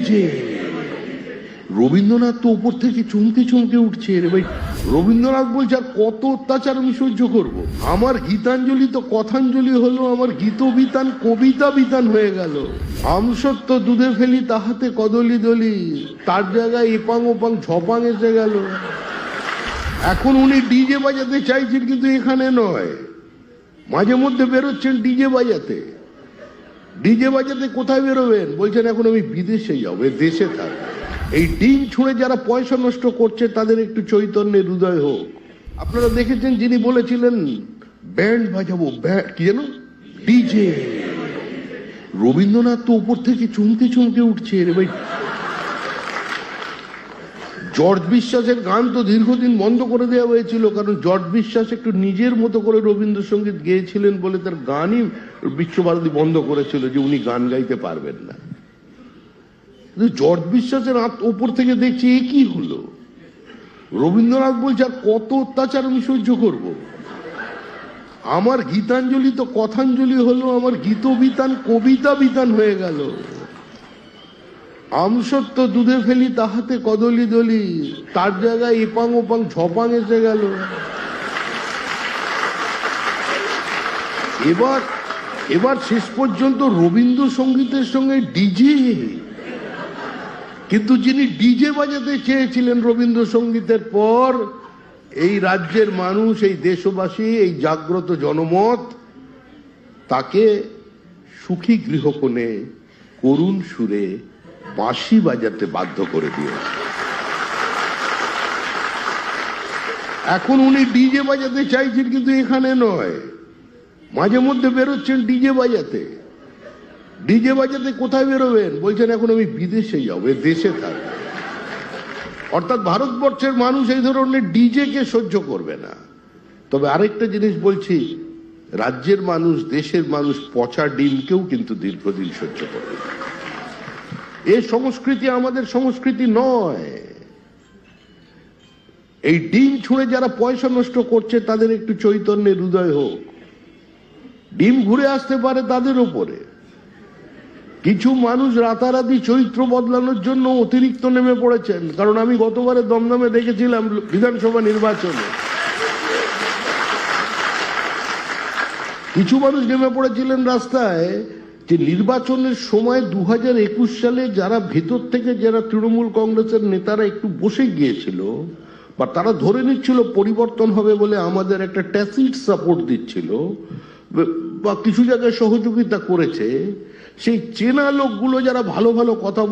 DJ. Rabindranath তো উপর থেকে চমকে চমকে উঠছে রে ভাই। রবীন্দ্রনাথ বলছে আর কত অত্যাচার আমি সহ্য করব। আমার গীতাঞ্জলি তো কথাঞ্জলি হলো, আমার গীতবিতান কবিতা বিতান হয়ে গেল। আমসত্ব দুধে ফেলি তাহাতে কদলি দলি, তার জায়গায় এপাং ওপাং ঝপাং এসে গেল। এখন উনি ডিজে বাজাতে চাইছেন, কিন্তু এখানে নয়, মাঝে মধ্যে বেরোচ্ছেন ডিজে বাজাতে। ডিজে বাজাতে কোথায় বেরোবেন? বলছেন এখন আমি বিদেশে যাবো, দেশে থাকবো। এই ডিম ছুঁড়ে যারা পয়সা নষ্ট করছে তাদের একটু চৈতন্যের হৃদয় হোক। আপনারা দেখেছেন যিনি বলেছিলেন ব্যান্ড বাজাবো, কি যেন ডিজে। রবীন্দ্রনাথ তো উপর থেকে চমকে চমকে উঠছে রে ভাই। জর্জ বিশ্বাসের গান তো দীর্ঘদিন বন্ধ করে দেওয়া হয়েছিল, কারণ জর্জ বিশ্বাস একটু নিজের মতো করে রবীন্দ্রসঙ্গীত গেয়েছিলেন বলে তার গানই বিশ্বভারতী বন্ধ করেছিল, যে উনি গান গাইতে পারবেন না। জর্জ বিশ্বাসের উপর থেকে দেখছি এ কি হলো। রবীন্দ্রনাথ বলছে আর কত অত্যাচার আমি সহ্য করব। আমার গীতাঞ্জলি তো কথাঞ্জলি হলো, আমার গীতবিতান কবিতা বিতান হয়ে গেল। আমসত্ব দুধে ফেলি তাহাতে কদলি দলি, তার জায়গায় এপাং ওপাং ঝপাং এসে গেল। এবার শেষ পর্যন্ত রবীন্দ্রসঙ্গীতের সঙ্গে ডিজে। কিন্তু যিনি ডিজে বাজাতে চেয়েছিলেন রবীন্দ্রসঙ্গীতের পর, এই রাজ্যের মানুষ, এই দেশবাসী, এই জাগ্রত জনমত তাকে সুখী গৃহকোণে করুণ সুরে বাঁশি বাজাতে বাধ্য করে দিয়েছে। এখন উনি ডিজে বাজাতে চাইছেন, কিন্তু এখানে নয়, মাঝে মধ্যে বেরোচ্ছেন ডিজে বাজাতে। ডিজে বাজাতে কোথায় বেরোবেন? বলছেন এখন আমি বিদেশে যাবো, দেশে থাকবো। অর্থাৎ ভারতবর্ষের মানুষ এই ধরনের ডিজে কে সহ্য করবে না। তবে আরেকটা জিনিস বলছি, রাজ্যের মানুষ, দেশের মানুষ পচা ডিমকেও কিন্তু দীর্ঘদিন সহ্য করবে। এই সংস্কৃতি আমাদের সংস্কৃতি নয়। এই ডিম ছুঁড়ে যারা পয়সা নষ্ট করছে তাদের একটু চৈতন্যের হৃদয় হোক। ডিম ঘুরে আসতে পারে তাদের উপরে। কিছু মানুষ রাতারাতি চরিত্র বদলানোর জন্য অতিরিক্ত নেমে পড়েছেন। কারণ আমি গতবারে দমদমে দেখেছিলাম বিধানসভা নির্বাচনে কিছু মানুষ নেমে পড়েছিলেন রাস্তায়, যে নির্বাচনের সময় 2021 সালে যারা ভেতর থেকে, যারা তৃণমূল কংগ্রেসের নেতারা একটু বসে গিয়েছিল বা তারা ধরে নিচ্ছিল পরিবর্তন হবে বলে, আমাদের একটা ট্যাসিট সাপোর্ট দিচ্ছিল বা কিছু জায়গায় সহযোগিতা করেছে, সেই চেনা লোকগুলো যারা ভালো ভালো কথা